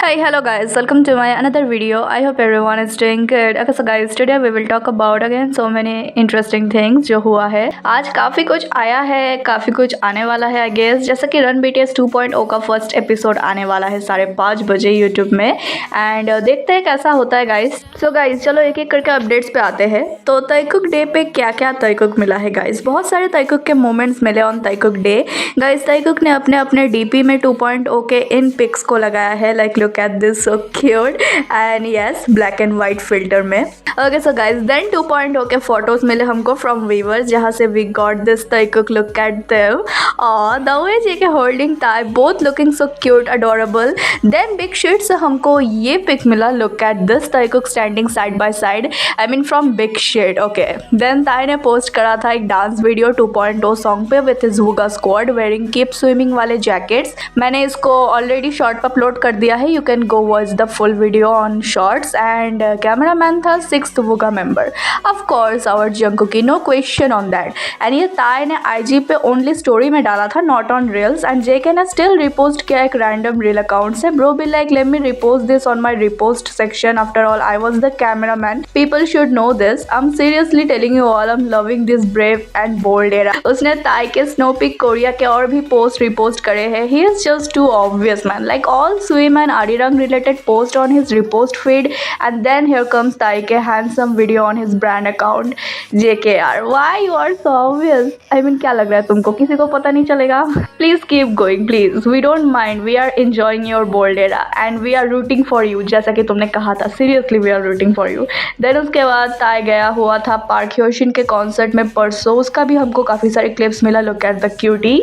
Hi, hello guys, welcome to my another video. I hope everyone is doing good. Okay, so guys, today we will talk about again so many interesting things जो हुआ है आज। काफ़ी कुछ आया है, काफ़ी कुछ आने वाला है आई गेस। जैसा कि रन BTS 2.0 का फर्स्ट एपिसोड आने वाला है 5:30 बजे यूट्यूब में, एंड देखते हैं कैसा होता है गाइस। सो गाइस चलो एक एक करके अपडेट्स पे आते हैं। तो ताइकुक डे पे क्या क्या ताइकुक मिला है गाइस। बहुत सारे ताइकुक के मोमेंट्स मिले ऑन ताइकुक डे गाइस। ताइकुक ने अपने अपने DP में 2.0 के इन पिक्स को लगाया है, like look at this, so cute, and yes black and white filter में। Okay so guys, then 2.0 के फोटोज मिले हमको from viewers, जहाँ से we got this Taekook, look at them, और the way JK holding Tae, both looking so cute, adorable। Then big shit से हमको ये पिक मिला, look at this Taekook standing side by side, I mean from big shit। Okay then Tae ने post करा था एक dance video 2.0 song पे with his Wuga squad wearing keep swimming वाले जैकेट्स। मैंने इसको ऑलरेडी शॉर्ट पर अपलोड कर दिया है, you can go watch the full video on shorts, and cameraman था 6th Wuga member, of course our Jungkook, no question on that। and ये ताए ने IG पे only story में डाला था, not on reels, and JK ने still repost किया एक random reel account से। bro be like let me repost this on my repost section, after all I was the cameraman, people should know this, I'm seriously telling you all I'm loving this brave and bold era। उसने ताए के snow pick Korea के और भी post repost करे हैं, he is just too obvious man, like all swim and Arirang related post on his repost feed, and then here comes Tae handsome video on his brand account। JKR why you are so obvious, I mean क्या लग रहा है तुमको, किसी को पता नहीं चलेगा? Please keep going please, we don't mind, we are enjoying your bold era and we are rooting for you, जैसा कि तुमने कहा था, seriously we are rooting for you। then उसके बाद ताए गया हुआ था पार्क ह्योशिन के कॉन्सर्ट में परसों, उसका भी हमको काफ़ी सारे क्लिप्स मिला, look at the cutie।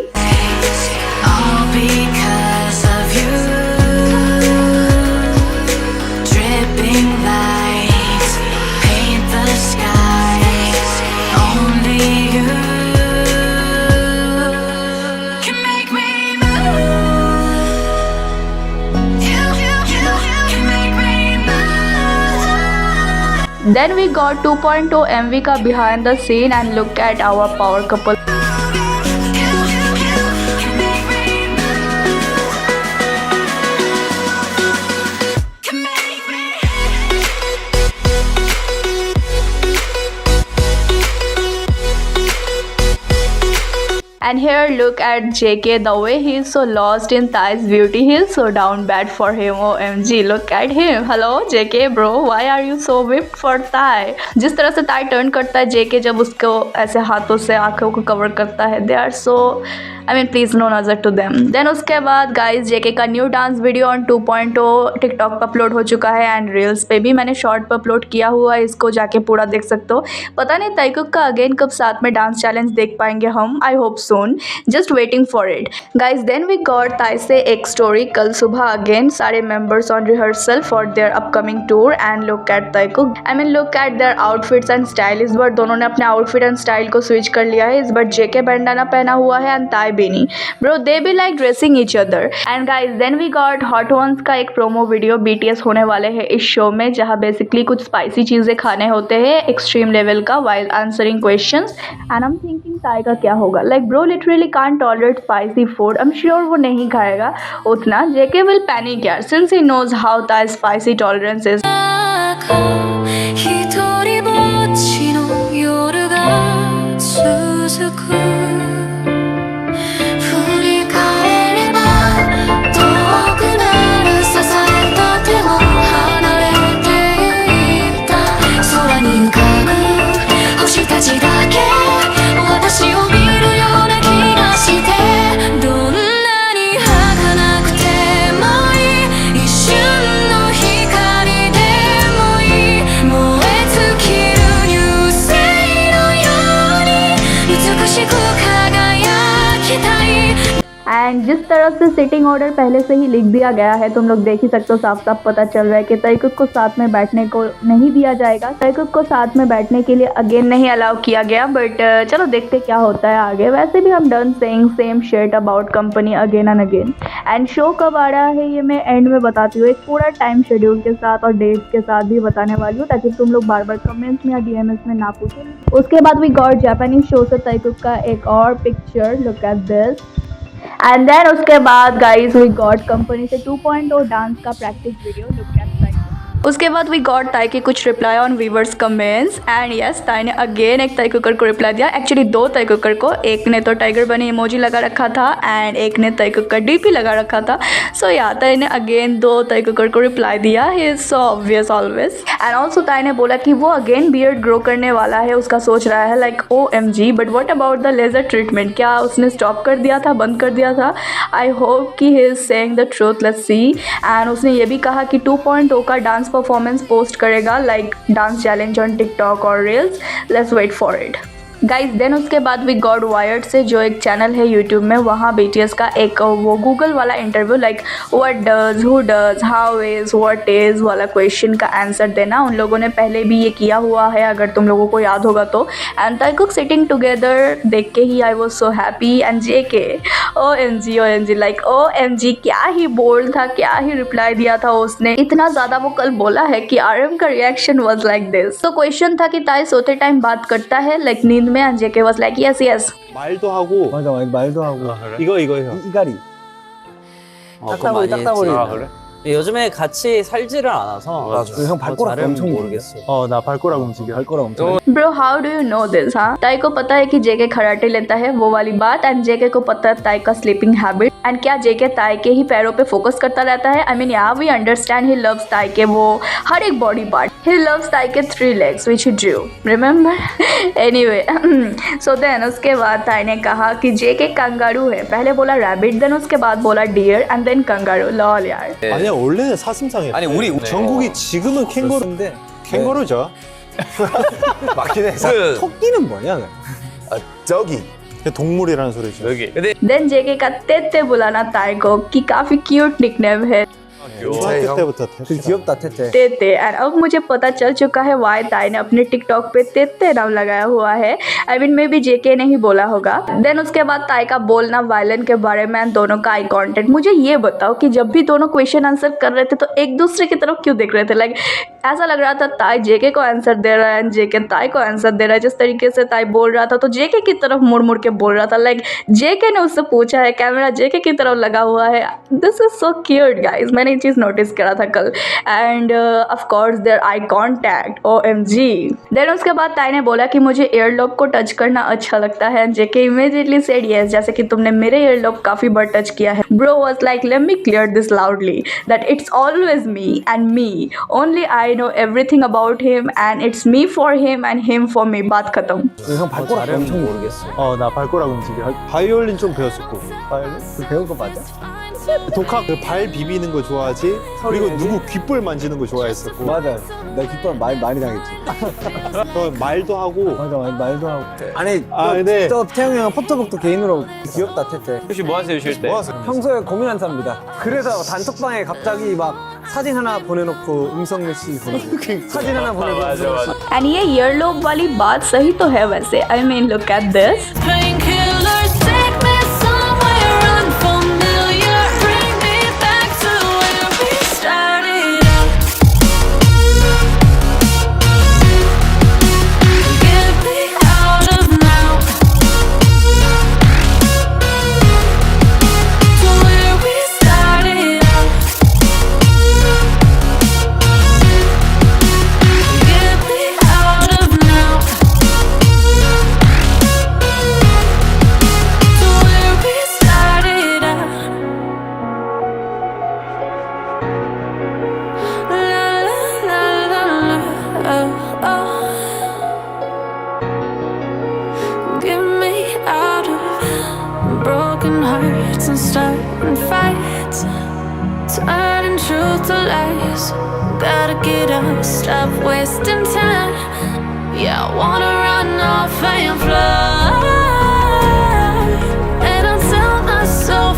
Then we got 2.0 MV का behind the scene, and look at our power couple। And here look at JK, the way he is so lost in Tae's beauty, he is so down bad for him, OMG look at him। hello JK bro, why are you so whipped for Tae? जिस तरह से Tae turn करता है JK जब उसको ऐसे हाथों से आंखों को कवर करता है, they are so I mean please no नजर to them। then उसके बाद गाइस JK का new dance video on 2.0 TikTok पर अपलोड हो चुका है, एंड रील्स पे भी मैंने शॉर्ट पर अपलोड किया हुआ है, इसको जाके पूरा देख सकते हो। पता नहीं ताइकुक का अगेन कब साथ में डांस चैलेंज देख पाएंगे हम, I hope soon, just waiting for it guys. Then we got Tae से एक स्टोरी कल सुबह, अगेन सारे members on rehearsal for their upcoming tour, and look at Taekook, I mean look at their outfits and style. इस बार दोनों ने अपने आउटफिट एंड स्टाइल को स्विच कर लिया है, इस बार JK बैंडाना पहना हुआ है and Tae Benny, bro they be like dressing each other. And guys then we got hot ones का एक प्रोमो वीडियो, BTS होने वाले हैं इस शो में, जहाँ बेसिकली कुछ स्पाइसी चीज़ें खाने होते हैं एक्सट्रीम लेवल का while answering questions, and I am thinking ताई का क्या होगा, like bro literally can't tolerate spicy food, I am sure वो नहीं खाएगा उतना। JK विल पैनिक यार, सिंस ही नोज हाउ ताई स्पाइसी टॉलरेंस इज। एंड जिस तरह से सिटिंग ऑर्डर पहले से ही लिख दिया गया है, तुम लोग देख ही सकते हो, साफ साफ पता चल रहा है कि ताइकुक को साथ में बैठने को नहीं दिया जाएगा। ताइकुक को साथ में बैठने के लिए अगेन नहीं अलाउ किया गया, बट चलो देखते क्या होता है आगे। वैसे भी हम done saying same shit about company again and again. And show कब आ रहा है ये मैं एंड में बताती हूँ, एक पूरा टाइम शेड्यूल के साथ और डेट्स के साथ भी बताने वाली हूँ, ताकि तुम लोग बार बार कमेंट्स में या डीएमएस में ना पूछो। उसके बाद वी गॉट जापानीज शो से ताइकुक का एक और picture, look at this. And then उसके बाद गाइज वी गॉट कंपनी से 2.0 डांस का प्रैक्टिस वीडियो, लुक एट। उसके बाद वी गॉट ताई के कुछ reply on viewers comments and yes, ताई ने अगेन एक ताइकुकर को रिप्लाई दिया। एक्चुअली दो ताइकुकर को, एक ने तो टाइगर बनी इमोजी लगा रखा था एंड एक ने ताइकुकर डीपी लगा रखा था। सो या ताई ने अगेन दो ताइकुकर को रिप्लाई दिया। He is so obvious always. And also ताई ने बोला कि वो अगेन बियर्ड ग्रो करने वाला है, उसका सोच रहा है like OMG, but what about the laser treatment, क्या उसने स्टॉप कर दिया था, बंद कर दिया था? आई होप कि he is saying the truth, let's see. And उसने ये भी कहा कि 2.0 का डांस परफॉर्मेंस पोस्ट करेगा, like dance challenge on TikTok और reels. Let's wait for it guys. Then उसके बाद वी गॉट वायर्ड से, जो एक चैनल है यूट्यूब में, वहाँ BTS का एक वो गूगल वाला interview, like what does, who does, how is, what is वाला क्वेश्चन का आंसर देना। उन लोगों ने पहले भी ये किया हुआ है, अगर तुम लोगों को याद होगा तो। एंड ताइकुक सिटिंग टुगेदर देख के ही I was so happy. And JK OMG like OMG, क्या ही बोल्ड था, क्या ही रिप्लाई दिया था उसने। इतना ज़्यादा वो कल बोला है कि RM का रिएक्शन वॉज लाइक दिस। तो क्वेश्चन था कि ताई सोते टाइम बात करता है लाइक नींद में, and JK was like yes yes 말도 하고 맞아 말도 하고 그래? 이거 형 이가리 딱따구리 딱따구리. 아 그래? 요즘에 같이 살지를 않아서 맞아. 형 발가락 잘은 엄청 모르겠어. 나 발가락 움직여 발가락 엄청 bro, how do you know this? हाँ, ताई को पता है कि JK खराटे लेता है, वो वाली बात। एंड JK को पता है ताई का स्लीपिंग हैबिट। एंड क्या JK ताई के ही पैरों पे फोकस करता रहता है? आई मीन या वी अंडरस्टैंड ही लव्स ताई के वो हर एक बॉडी पार्ट। ही लव्स ताई के 3 legs which he drew, remember? Anyway, so then उसके बाद ताई ने कहा कि JK कंगारू है। पहले बोला रैबिट, देन उसके बाद बोला dear and then kangaroo. Lol यार। 아니야 원래는 사슴상이야. 아니 우리 전국이 지금은 캥거루인데 캥거루죠. 맞긴 해. 토끼는 뭐냐? 저기 동물이라는 소리죠. 여기. 근데 देन JK का तेते बुलाना ताई को, कि काफी क्यूट निकनेम है 중학교 때부터 그 귀엽다 태태 तेते। एंड अब मुझे पता चल चुका है वाई ताई ने अपने टिकटॉक पे तेते नाम लगाया हुआ है। I mean may be JK ने ही बोला होगा। देन उसके बाद ताई का बोलना वायलन के बारे में, दोनों का आई कॉन्टेक्ट। मुझे ये बताओ कि जब भी दोनों क्वेश्चन आंसर कर रहे थे तो एक दूसरे की तरफ क्यों देख रहे थे? लाइक ऐसा लग रहा था ताई JK को आंसर दे रहा है, JK ताई को आंसर दे रहा है। जिस तरीके से ताई बोल रहा था तो JK की तरफ मुड़ मुड़ के बोल रहा था, लाइक JK ने उससे पूछा है, कैमरा JK की तरफ लगा हुआ है। This is so cute guys, मैंने ये चीज़ नोटिस करा था कल। And of course their eye contact, OMG। Then उसके बाद ताई ने बोला कि मुझे ईयरलॉब को टच करना अच्छा लगता है। JK इमीडिएटली सेड यस, जैसे कि तुमने मेरे ईयरलॉब काफी बार टच किया है। Bro was like let me clear this loudly that it's always me and me only, I know everything about him and it's me for him and him for me. बात खत्म। 형 발가락 잘은 엄청 모르겠어. 나 발가락 움직여. 바이올린 좀 배웠었고. 바이올린? 그 배운 거 맞아? 독학 발 비비는 거 좋아하지. 그리고 누구 귓볼 만지는 거 좋아했었고. 맞아 나 귓바람 많이 당했지 말도 하고. 맞아 말도 하고 아니 네. 또 태영이 형 포토북도 개인으로 귀엽다 태태 혹시 뭐 하세요 쉴 때? 뭐 하세요? 평소에 고민한 사람입니다. 그래서 단톡방에 갑자기 막 사진 하나 보내놓고 음성 메시지 보내고 사진 하나 보내고 음성 메시지 and ये ईयरलॉब वाली बात सही तो है वैसे। आई mean look at this. Painkillers take me somewhere unfamiliar. Bring me back to where we started out. Get me out of now. To where we started out. Get me out of now. To where we started out. La la la la la. Oh, oh. Get me out of broken hearts and starting fights, turning truth to lies. Gotta get up, stop wasting time. Yeah, I wanna run off and fly. And I'll tell myself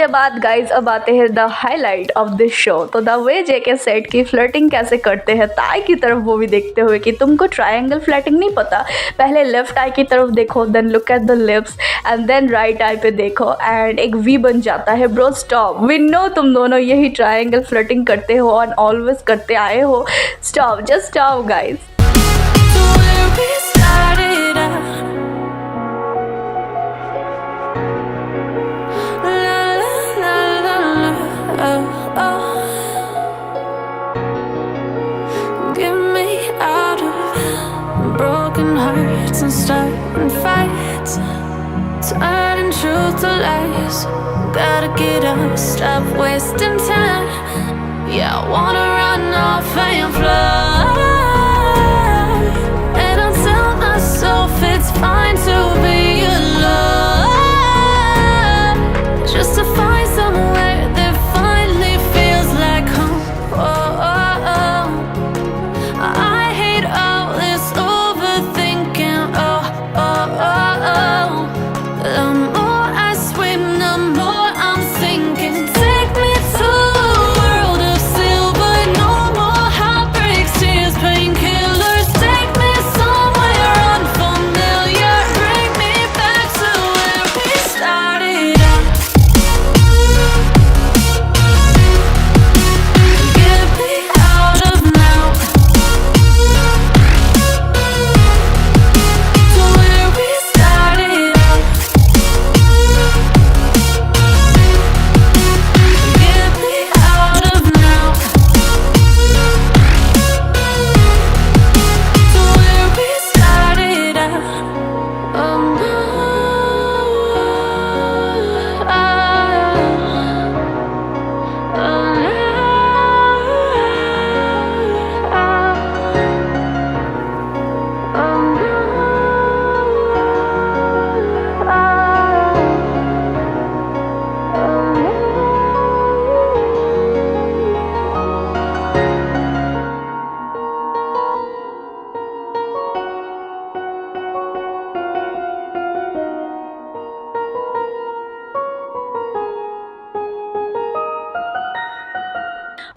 उसके बाद guys अब आते हैं the highlight of this show. तो the way JK set की flirting कैसे करते हैं ताई की तरफ वो भी देखते हुए कि तुमको ट्रायंगल फ्लर्टिंग नहीं पता, पहले लेफ्ट आई की तरफ देखो, then look at the lips and then right eye पे देखो एंड एक वी बन जाता है। ब्रो स्टॉप, वी नो तुम दोनों यही ट्रायंगल फ्लर्टिंग करते हो और ऑलवेज करते आए हो। Stop, just stop guys. So where we started out. La la la la la. Oh, oh. Get me out of broken hearts and starting fights, turning truth to lies. Gotta get up, stop wasting time. Yeah, I wanna run off and fly. And I'll tell myself it's fine to be alone, just to find somewhere that finally feels like home. Oh, oh, oh. I hate all this overthinking. Oh, oh, oh, oh. The more I swim, the more I'm sinking. Take me to a world of silver. No more heartbreaks, tears, painkillers. Take me somewhere unfamiliar. Bring me back to where we started out. Get me out of now. To where we started out. Get me out of now. To where we started out. Oh no.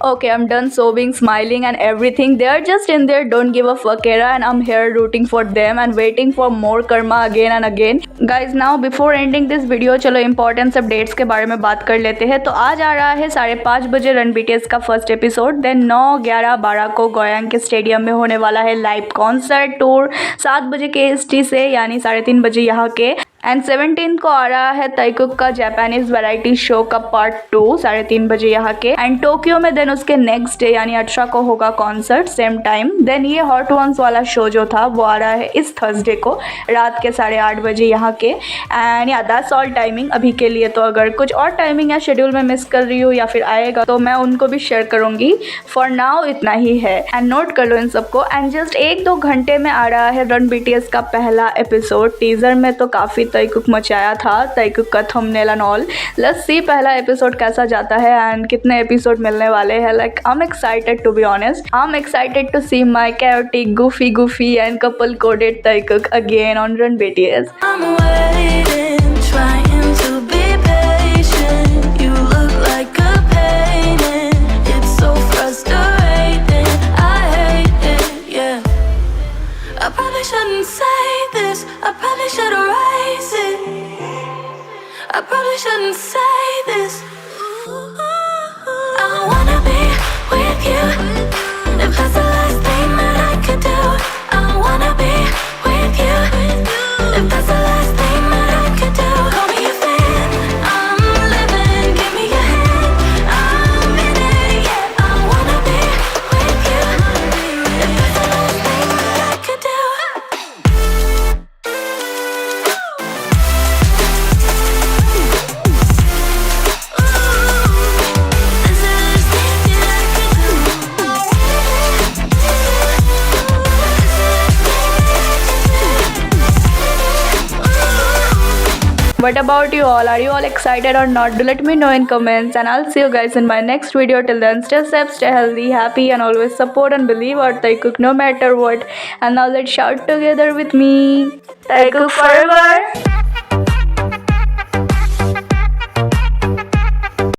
Okay, I'm done sobbing, smiling and everything. They are just in there, don't give a fuck era, and I'm here rooting for them and waiting for more karma again and again. Guys, now before ending this video, चलो important updates के बारे में बात कर लेते हैं। तो आज आ रहा है 5:30 बजे रन BTS का फर्स्ट एपिसोड। देन 9, 11, 12 को गोयांग के स्टेडियम में होने वाला है लाइव कॉन्सर्ट टूर 7 बजे के EST से, यानी 3:30 बजे यहाँ के। एंड 17 को आ रहा है ताइकुक का जापानीज वैरायटी शो का पार्ट 2 3:30 बजे यहाँ के। एंड टोक्यो में देन उसके नेक्स्ट डे यानी 18 को होगा कॉन्सर्ट सेम टाइम। देन ये हॉट वंस वाला शो जो था वो आ रहा है इस थर्सडे को रात के 8:30 बजे यहाँ के। एंड या दैट्स ऑल टाइमिंग अभी के लिए। तो अगर कुछ और टाइमिंग या शेड्यूल में मिस कर रही हूँ या फिर आएगा तो मैं उनको भी शेयर करूँगी। फॉर नाउ इतना ही है एंड नोट कर लो इन सबको। एंड जस्ट 1-2 घंटे में आ रहा है रन BTS का पहला एपिसोड। टीजर में तो काफ़ी ताइकुक मचाया था, ताइकुक का thumbnail and all. Let's see पहला एपिसोड कैसा जाता है एंड कितने एपिसोड मिलने वाले हैं। Like I am excited to be honest. I am excited to see my chaotic, goofy and couple coded Taekook again on Run BTS. I'm waiting, trying to be patient. You look like a painting. It's so frustrating. I hate it, yeah. I probably shouldn't say this. I probably should erase it. I probably shouldn't say this. I wanna be with you. If that's the last thing that I could do, I wanna be with you. If that's the last thing that I could do, call me a fan. I'm living, give me your hand. I'm in it, yeah. I wanna be with you. If that's the last thing that I could do. What about you all? Are you all excited or not? Do let me know in comments and I'll see you guys in my next video. Till then, stay safe, stay healthy, happy and always support and believe our Taekook no matter what. And now let's shout together with me. Taekook forever!